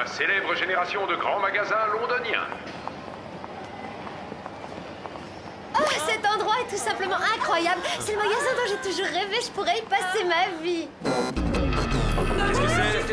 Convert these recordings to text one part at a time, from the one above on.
la célèbre génération de grands magasins londoniens. Oh, cet endroit est tout simplement incroyable. C'est le magasin dont j'ai toujours rêvé. Je pourrais y passer ma vie. Qu'est-ce que c'est?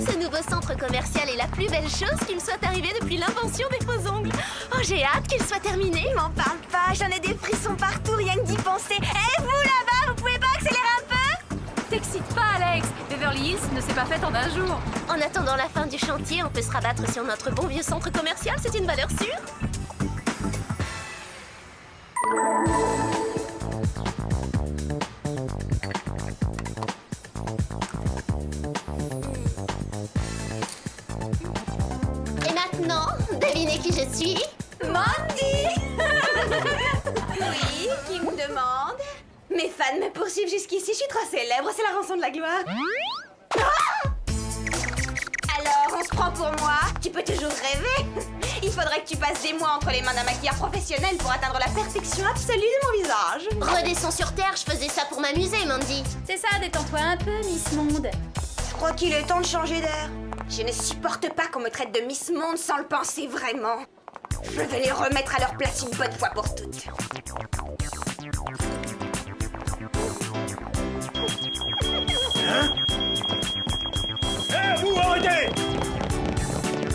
Ce nouveau centre commercial est la plus belle chose qui me soit arrivée depuis l'invention des faux ongles. Oh, j'ai hâte qu'il soit terminé. M'en parle pas, j'en ai des frissons partout, rien que d'y penser. Eh, vous là-bas, vous pouvez pas accélérer un peu? T'excite pas, Alex. Beverly Hills ne s'est pas faite en un jour. En attendant la fin du chantier, on peut se rabattre sur notre bon vieux centre commercial, c'est une valeur sûre. Et maintenant, devinez qui je suis? Mandy. Oui, qui me demande? Mes fans me poursuivent jusqu'ici, je suis trop célèbre, c'est la rançon de la gloire. Ah! Alors, on se prend pour moi? Tu peux toujours rêver. Il faudrait que tu passes des mois entre les mains d'un maquilleur professionnel pour atteindre la perfection absolue de mon visage. Redescends sur Terre, je faisais ça pour m'amuser, Mandy. C'est ça, détends-toi un peu, Miss Monde. Je crois qu'il est temps de changer d'air. Je ne supporte pas qu'on me traite de Miss Monde sans le penser vraiment. Je vais les remettre à leur place une bonne fois pour toutes. Eh, vous, arrêtez!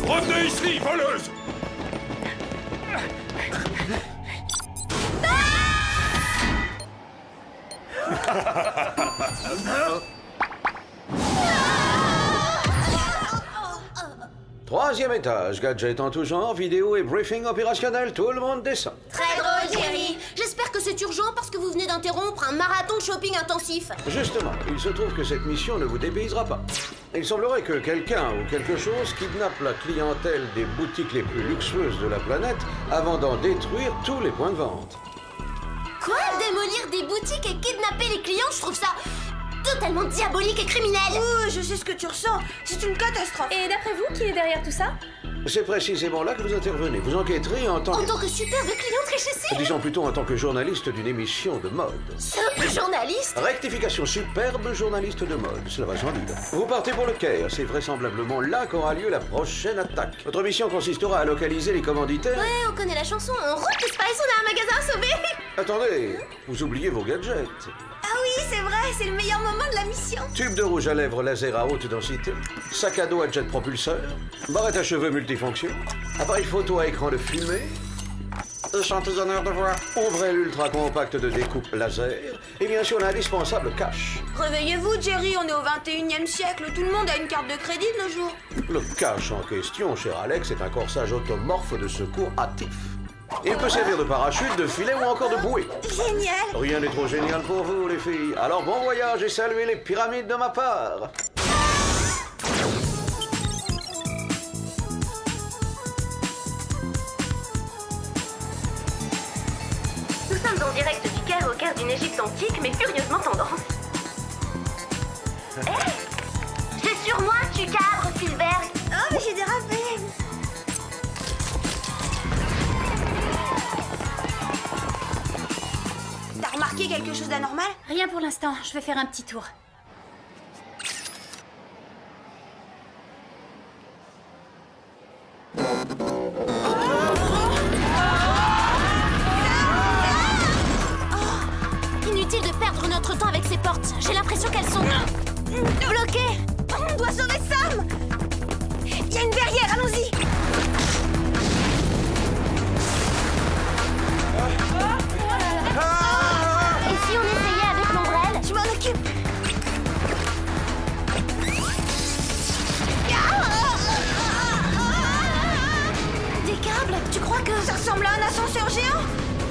Revenez ici, voleuse! Troisième étage, gadgets en tout genre, vidéo et briefing opérationnel, tout le monde descend. Très drôle, Jerry. J'espère que c'est urgent parce que vous venez d'interrompre un marathon de shopping intensif. Justement, il se trouve que cette mission ne vous dépaysera pas. Il semblerait que quelqu'un ou quelque chose kidnappe la clientèle des boutiques les plus luxueuses de la planète avant d'en détruire tous les points de vente. Quoi? Démolir des boutiques et kidnapper les clients? Je trouve ça totalement diabolique et criminel. Oh, je sais ce que tu ressens. C'est une catastrophe. Et d'après vous, qui est derrière tout ça? C'est précisément là que vous intervenez. Vous enquêterez en tant En que... tant que superbe cliente richissime. Disons plutôt en tant que journaliste d'une émission de mode. Simple journaliste. Rectification, superbe journaliste de mode, cela va sans dire. Vous partez pour le Caire, c'est vraisemblablement là qu'aura lieu la prochaine attaque. Votre mission consistera à localiser les commanditaires... Ouais, on connaît la chanson. En route, Spice, on a un magasin à sauver. Attendez, vous oubliez vos gadgets. Ah oui, c'est vrai, c'est le meilleur moment de la mission. Tube de rouge à lèvres laser à haute densité, sac à dos à jet propulseur, barrette à cheveux multifonction, appareil photo à écran de fumée, échantillonneur de voix, ombrelle ultra compacte de découpe laser, et bien sûr l'indispensable cash. Réveillez-vous, Jerry, on est au 21e siècle. Tout le monde a une carte de crédit de nos jours. Le cash en question, cher Alex, est un corsage automorphe de secours hâtif. Il peut servir de parachute, de filet ou encore de bouée. Génial. Rien n'est trop génial pour vous, les filles. Alors bon voyage et saluez les pyramides de ma part. Nous sommes en direct du Caire au cœur d'une Égypte antique, mais furieusement tendance. Hé! C'est sur moi que tu cadres, Spielberg. Oh, mais j'ai dérapé. T'as remarqué quelque chose d'anormal? Rien pour l'instant, je vais faire un petit tour. Inutile de perdre notre temps avec ces portes. J'ai l'impression qu'elles sont bloquées. On doit sauver Sam. Il y a une verrière, allons-y. Et si on essayait avec l'ombrelle? Je m'en occupe. Des câbles? Tu crois que... Ça ressemble à un ascenseur géant.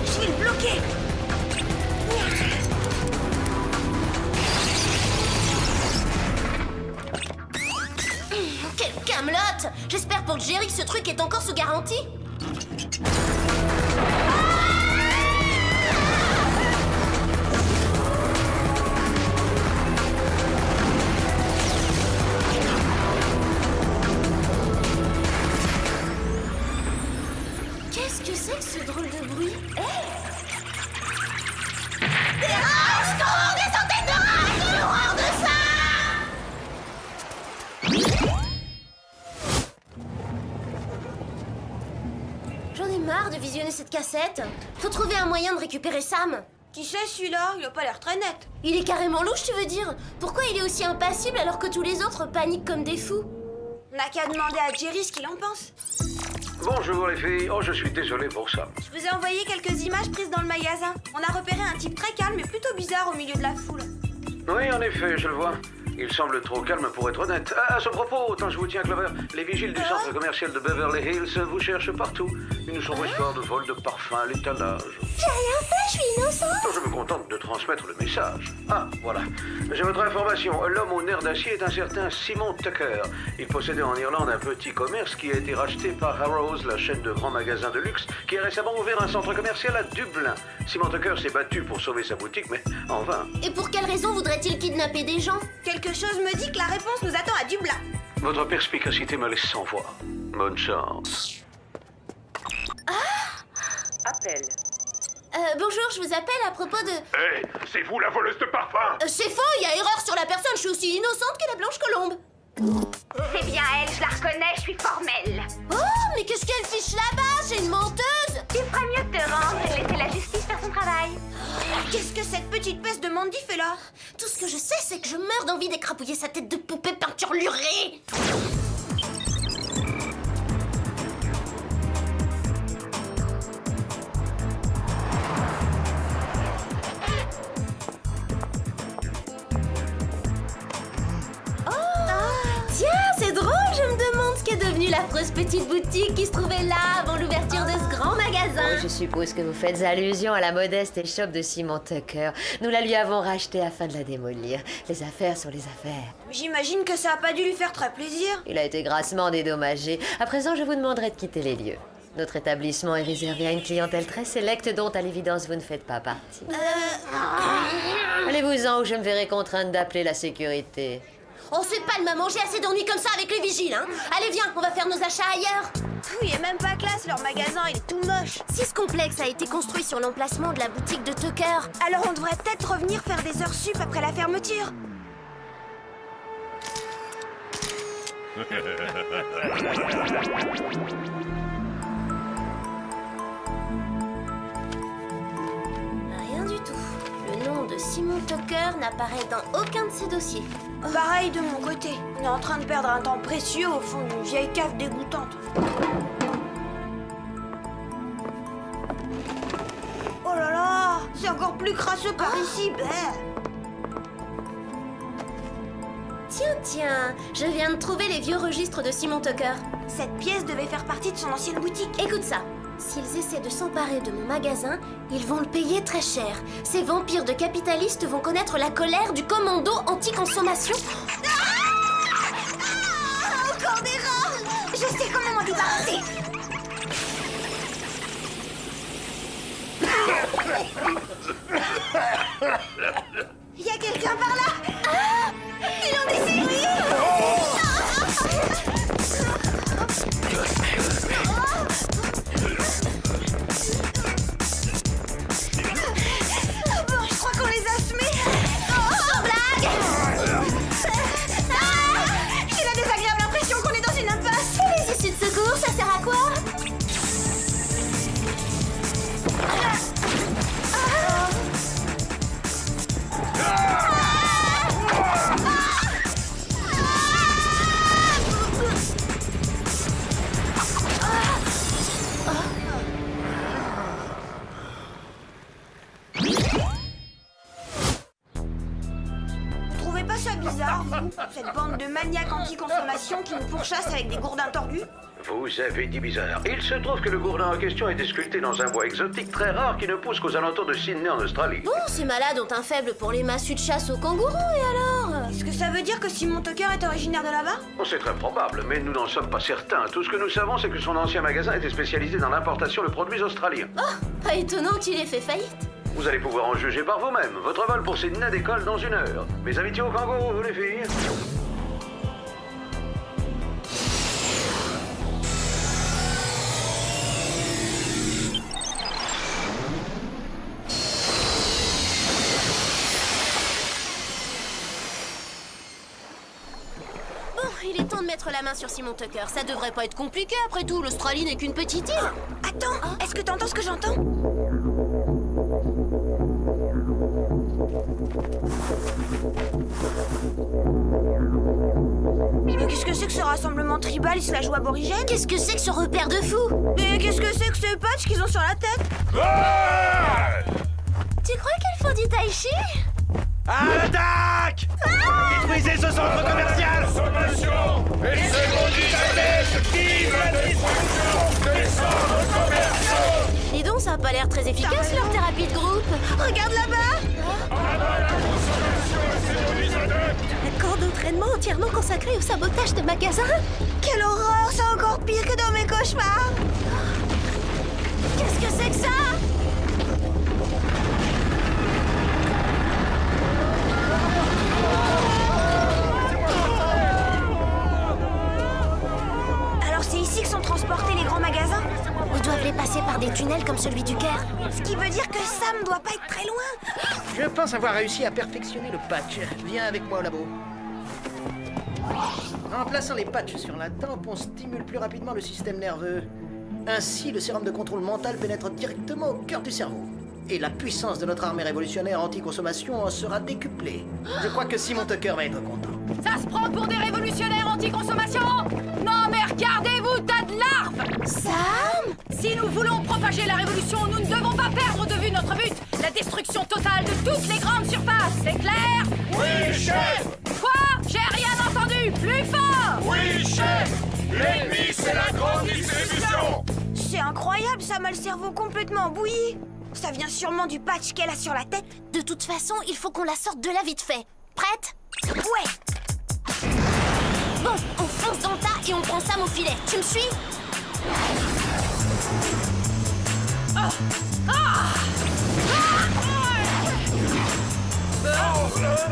Je vais le bloquer. Quelle camelote! J'espère pour Jerry que ce truc est encore sous garantie. Qu'est-ce que c'est que ce drôle de bruit? Des centaines de rats! Quelle horreur de ça! J'en ai marre de visionner cette cassette. Faut trouver un moyen de récupérer Sam. Qui c'est celui-là? Il a pas l'air très net. Il est carrément louche, tu veux dire? Pourquoi il est aussi impassible alors que tous les autres paniquent comme des fous? On n'a qu'à demander à Jerry ce qu'il en pense. Bonjour les filles. Oh, je suis désolé pour ça. Je vous ai envoyé quelques images prises dans le magasin. On a repéré un type très calme et plutôt bizarre au milieu de la foule. Oui, en effet, je le vois. Il semble trop calme pour être honnête. À ce propos, autant je vous tiens, Clover, les vigiles du centre commercial de Beverly Hills vous cherchent partout. Une sombre histoire de vol de parfum à l'étalage. J'ai rien fait, je suis innocente. Je me contente de transmettre le message. Ah, voilà. J'ai votre information. L'homme au nerf d'acier est un certain Simon Tucker. Il possédait en Irlande un petit commerce qui a été racheté par Harrods, la chaîne de grands magasins de luxe, qui a récemment ouvert un centre commercial à Dublin. Simon Tucker s'est battu pour sauver sa boutique, mais en vain. Et pour quelle raison voudrait-il kidnapper des gens? Quelque chose me dit que la réponse nous attend à Dublin. Votre perspicacité me laisse sans voix. Bonne chance. Appel. Bonjour, je vous appelle à propos de... Hé, c'est vous la voleuse de parfum? c'est faux, il y a erreur sur la personne, je suis aussi innocente que la Blanche Colombe. C'est bien elle, je la reconnais, je suis formelle. Oh, mais qu'est-ce qu'elle fiche là-bas? C'est une menteuse. Tu ferais mieux de te rendre et de laisser la justice faire son travail. Qu'est-ce que cette petite peste de Mandy fait là? Tout ce que je sais, c'est que je meurs d'envie d'écrapouiller sa tête de poupée peinturlurée. L'affreuse petite boutique qui se trouvait là avant l'ouverture de ce grand magasin. Oh, je suppose que vous faites allusion à la modeste échoppe de Simon Tucker. Nous la lui avons rachetée afin de la démolir. Les affaires sont les affaires. J'imagine que ça a pas dû lui faire très plaisir. Il a été grassement dédommagé. À présent, je vous demanderai de quitter les lieux. Notre établissement est réservé à une clientèle très sélecte dont, à l'évidence, vous ne faites pas partie. Allez-vous-en ou je me verrai contrainte d'appeler la sécurité. On sait pas de me manger assez d'ennuis comme ça avec les vigiles, hein. Allez, viens, on va faire nos achats ailleurs. Il est même pas classe, leur magasin, il est tout moche. Si ce complexe a été construit sur l'emplacement de la boutique de Tucker, alors on devrait peut-être revenir faire des heures sup après la fermeture. Rien du tout. Le nom de Simon Tucker n'apparaît dans aucun de ses dossiers. Pareil de mon côté. On est en train de perdre un temps précieux au fond d'une vieille cave dégoûtante. Oh là là, c'est encore plus crasseux par ici. Tiens, je viens de trouver les vieux registres de Simon Tucker. Cette pièce devait faire partie de son ancienne boutique. Écoute ça. S'ils essaient de s'emparer de mon magasin, ils vont le payer très cher. Ces vampires de capitalistes vont connaître la colère du commando anti-consommation. Encore des rats! Je sais comment m'en débarrasser. Il y a quelqu'un par là! Ils ont des serruriers! Bon, je crois qu'on les a semés. Sans blague! J'ai la désagréable impression qu'on est dans une impasse. Les issues de secours, ça sert à quoi? Vous trouvez pas ça bizarre, vous? Cette bande de maniaques anti-consommation qui nous pourchassent avec des gourdins tordus? Vous avez dit bizarre. Il se trouve que le gourdin en question a été sculpté dans un bois exotique très rare qui ne pousse qu'aux alentours de Sydney en Australie. Bon, ces malades ont un faible pour les massues de chasse aux kangourous, et alors? Est-ce que ça veut dire que Simon Tucker est originaire de là-bas? Oh, c'est très probable, mais nous n'en sommes pas certains. Tout ce que nous savons, c'est que son ancien magasin était spécialisé dans l'importation de produits australiens. Oh, pas étonnant qu'il ait fait faillite. Vous allez pouvoir en juger par vous-même. Votre vol pour Sydney décolle dans 1 heure. Mes amitiés aux kangourous, les filles. mettre la main sur Simon Tucker. Ça devrait pas être compliqué, après tout. L'Australie n'est qu'une petite île. Attends, est-ce que t'entends ce que j'entends? Mais qu'est-ce que c'est que ce rassemblement tribal slash aborigène? Qu'est-ce que c'est que ce repère de fous? Mais qu'est-ce que c'est que ce patch qu'ils ont sur la tête? Ah Tu crois qu'elles font du tai chi? À l'attaque! Détruisez ce centre commercial! Consommation! Et c'est maudit adepte! Vive la destruction des centres commerciaux! Dis donc, ça a pas l'air très efficace leur thérapie de groupe. Regarde là-bas! À bas la consommation et c'est maudits adeptes! Un camp d'entraînement entièrement consacré au sabotage de magasins? Quelle horreur! C'est encore pire que dans mes cauchemars! Qu'est-ce que c'est que ça? Alors c'est ici que sont transportés les grands magasins? Ils doivent les passer par des tunnels comme celui du Caire. Ce qui veut dire que Sam doit pas être très loin. Je pense avoir réussi à perfectionner le patch. Viens avec moi au labo. En plaçant les patchs sur la tempe, on stimule plus rapidement le système nerveux. Ainsi, le sérum de contrôle mental pénètre directement au cœur du cerveau. Et la puissance de notre armée révolutionnaire anti-consommation en sera décuplée. Je crois que Simon Tucker va être content. Ça se prend pour des révolutionnaires anti-consommation? Non mais regardez-vous, tas de larves! Sam? Si nous voulons propager la révolution, nous ne devons pas perdre de vue notre but, la destruction totale de toutes les grandes surfaces, c'est clair? Oui, chef! Quoi? J'ai rien entendu! Plus fort! Oui, chef! L'ennemi, c'est la grande distribution! C'est incroyable, Sam a le cerveau complètement bouilli. Ça vient sûrement du patch qu'elle a sur la tête. De toute façon, il faut qu'on la sorte de là vite fait. Prête? Ouais. Bon, on fonce dans le tas et on prend Sam au filet. Tu me suis?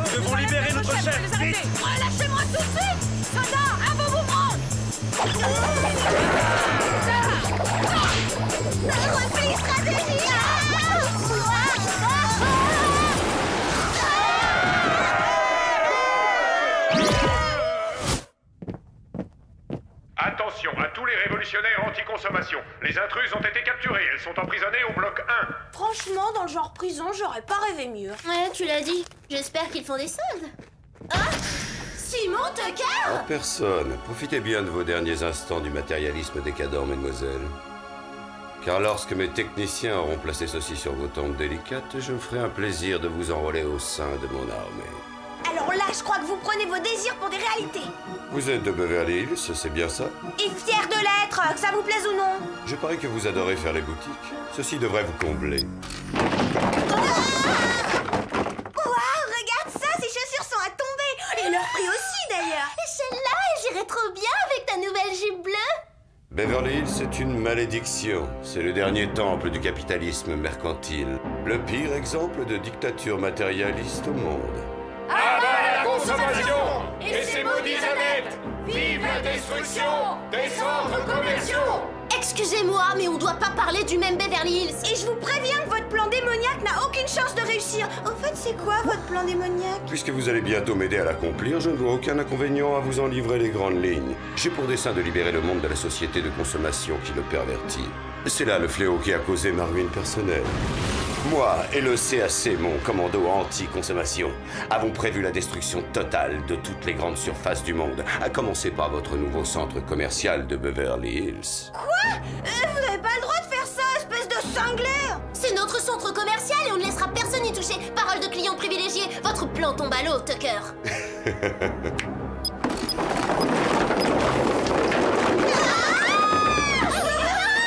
Nous devons libérer notre chef! Les arrêtez! Vite! Relâchez-moi tout de suite! Soldats, à vos mouvements! Repli stratégie. Attention à tous les révolutionnaires anti-consommation. Les intrus ont été capturées. Elles sont emprisonnées au bloc 1. Franchement, dans le genre prison, j'aurais pas rêvé mieux. Ouais, tu l'as dit. J'espère qu'ils font des soldes. Ah! Simon Tucker! En personne, profitez bien de vos derniers instants du matérialisme décadent, mesdemoiselles. Car lorsque mes techniciens auront placé ceci sur vos tempes délicates, je me ferai un plaisir de vous enrôler au sein de mon armée. Alors là, je crois que vous prenez vos désirs pour des réalités. Vous êtes de Beverly Hills, c'est bien ça? Et fier de l'être, que ça vous plaise ou non. Je parie que vous adorez faire les boutiques. Ceci devrait vous combler. Waouh, regarde ça, ces chaussures sont à tomber. Et leur prix aussi d'ailleurs. Celle-là, elle irait trop bien avec ta nouvelle jupe bleue. Beverly Hills, c'est une malédiction. C'est le dernier temple du capitalisme mercantile. Le pire exemple de dictature matérialiste au monde. À bas la consommation et ses maudits adeptes! Vive la destruction des centres commerciaux! Excusez-moi, mais on doit pas parler du même Beverly Hills. Et je vous préviens que votre plan démoniaque n'a aucune chance de réussir. Au fait, c'est quoi votre plan démoniaque? Puisque vous allez bientôt m'aider à l'accomplir, je ne vois aucun inconvénient à vous en livrer les grandes lignes. J'ai pour dessein de libérer le monde de la société de consommation qui le pervertit. C'est là le fléau qui a causé ma ruine personnelle. Moi et le CAC, mon commando anti-consommation, avons prévu la destruction totale de toutes les grandes surfaces du monde, à commencer par votre nouveau centre commercial de Beverly Hills. Quoi? Vous n'avez pas le droit de faire ça, espèce de cinglé! C'est notre centre commercial et on ne laissera personne y toucher. Parole de client privilégié, votre plan tombe à l'eau, Tucker.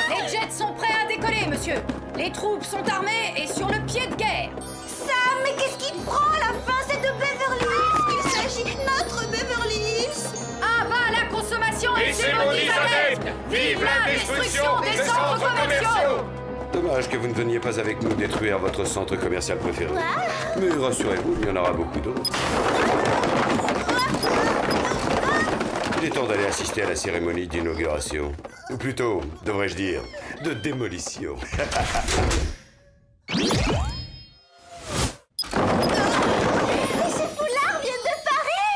Les jets sont prêts à décoller, monsieur. Les troupes sont armées et sur le pied de guerre. Sam, mais qu'est-ce qui te prend? La fin, c'est de Beverly Hills qu'il s'agit. Notre Beverly Hills. À bas la consommation et Et ses ses maudits adeptes! Vive la destruction des centres commerciaux! Dommage que vous ne veniez pas avec nous détruire votre centre commercial préféré. Mais rassurez-vous, il y en aura beaucoup d'autres. Il est temps d'aller assister à la cérémonie d'inauguration. Ou plutôt, devrais-je dire, de démolition. Ces foulards viennent de Paris!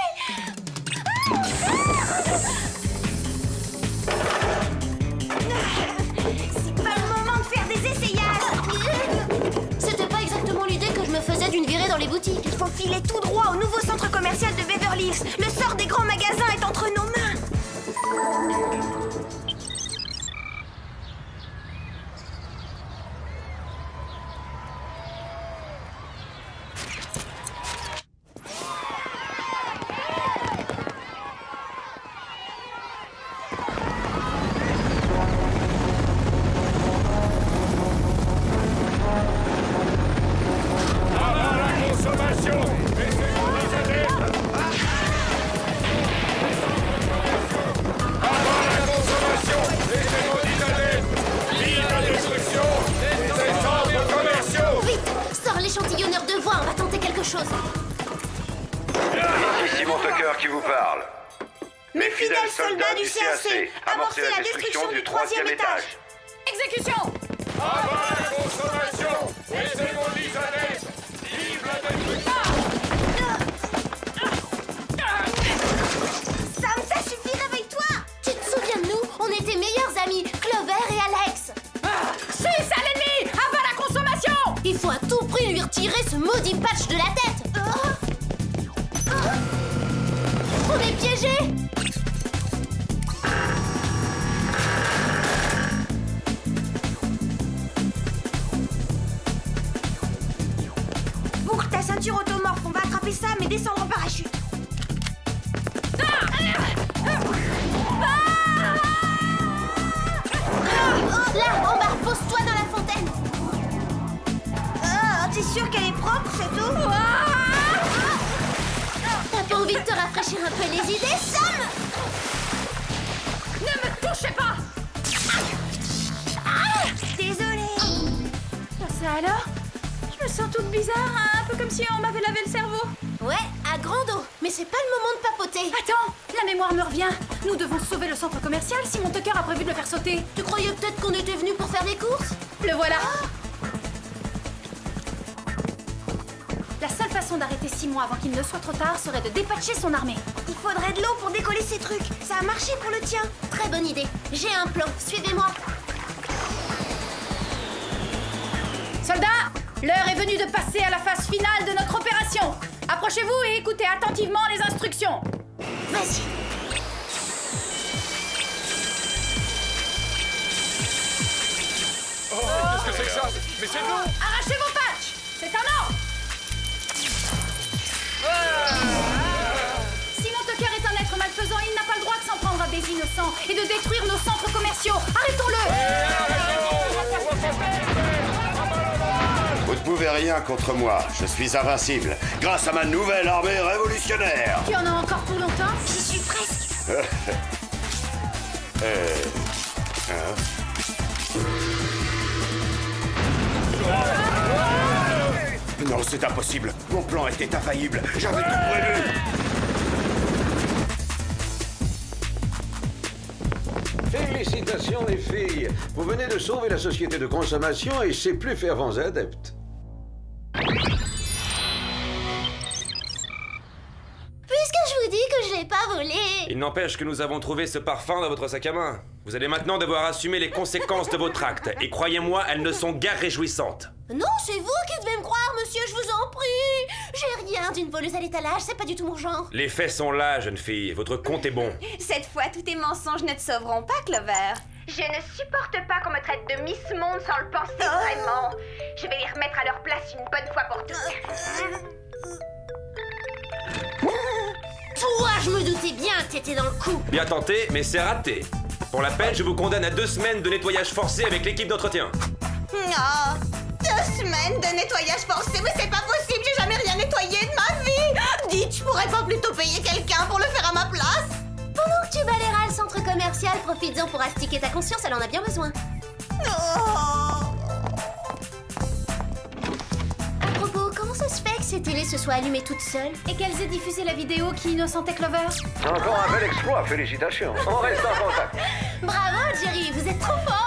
Il faut filer tout droit au nouveau centre commercial de Beverly Hills. Le sort des grands magasins est entre nos mains. L'échantillonneur de voix, on va tenter quelque chose. Ici Simon Tucker qui vous parle. Mes fidèles soldats du CAC, amorcez la destruction du 3e étage. Exécution! Avant la consommation, laissez-moi l'isolé. Vive la destruction. Sam, ça suffit, réveille-toi. Tu te souviens de nous? On était meilleurs amis, Clover et Alex. Suisse à l'ennemi! Avant la consommation! Il faut à tout prix lui retirer ce maudit patch de la tête. On est piégés. Boucle ta ceinture automorphe, on va attraper ça, mais descendre en parachute. Là, en bas, pose-toi dans la fontaine. T'es sûr qu'elle est propre, cette eau? T'as pas envie de te rafraîchir un peu les idées, Sam? Ne me touchez pas! Désolée. Ça alors? Je me sens toute bizarre, hein, un peu comme si on m'avait lavé le cerveau. Ouais, à grande eau. Mais c'est pas le moment de papoter. Attends, la mémoire me revient. Nous devons sauver le centre commercial. Simon Tucker a prévu de le faire sauter. Tu croyais peut-être qu'on était venus pour faire des courses? Le voilà. La seule façon d'arrêter Simon avant qu'il ne soit trop tard serait de dépatcher son armée. Il faudrait de l'eau pour décoller ces trucs. Ça a marché pour le tien. Très bonne idée. J'ai un plan. Suivez-moi. Soldats, l'heure est venue de passer à la phase finale de notre opération. Approchez-vous et écoutez attentivement les instructions. Vas-y. Qu'est-ce que c'est que ça? Mais c'est nous. Arrachez vos patchs. C'est un ordre. Simon Tucker est un être malfaisant. Il n'a pas le droit de s'en prendre à des innocents et de détruire nos centres commerciaux. Arrêtons-le. Vous ne pouvez rien contre moi. Je suis invincible. Grâce à ma nouvelle armée révolutionnaire. Tu en as encore pour longtemps? J'y suis presque. Non, c'est impossible. Mon plan était infaillible. J'avais tout prévu. Félicitations les filles. Vous venez de sauver la société de consommation et ses plus fervents adeptes. Puisque je vous dis que je l'ai pas volé. Il n'empêche que nous avons trouvé ce parfum dans votre sac à main. Vous allez maintenant devoir assumer les conséquences de votre acte. Et croyez-moi, elles ne sont guère réjouissantes. Non, c'est vous qui devez me croire, monsieur, je vous en prie. J'ai rien d'une voleuse à l'étalage, c'est pas du tout mon genre. Les faits sont là, jeune fille. Votre compte est bon. Cette fois, tous tes mensonges ne te sauveront pas, Clover. Je ne supporte pas qu'on me traite de Miss Monde sans le penser vraiment. Je vais les remettre à leur place une bonne fois pour toutes. Toi, je me doutais bien que t'étais dans le coup. Bien tenté, mais c'est raté. Pour la peine, je vous condamne à 2 semaines de nettoyage forcé avec l'équipe d'entretien. Oh, 2 semaines de nettoyage forcé, mais c'est pas possible, j'ai jamais rien nettoyé de ma vie. Dites, je pourrais pas plutôt payer quelqu'un pour le faire à ma place? Pendant que tu balayeras le centre commercial, profites-en pour astiquer ta conscience, elle en a bien besoin. Oh. À propos, comment ça se fait que ces télés se soient allumées toutes seules? Et qu'elles aient diffusé la vidéo qui innocentait Clover. Encore un bel exploit, félicitations. On reste en contact. Bravo, Jerry, vous êtes trop fort.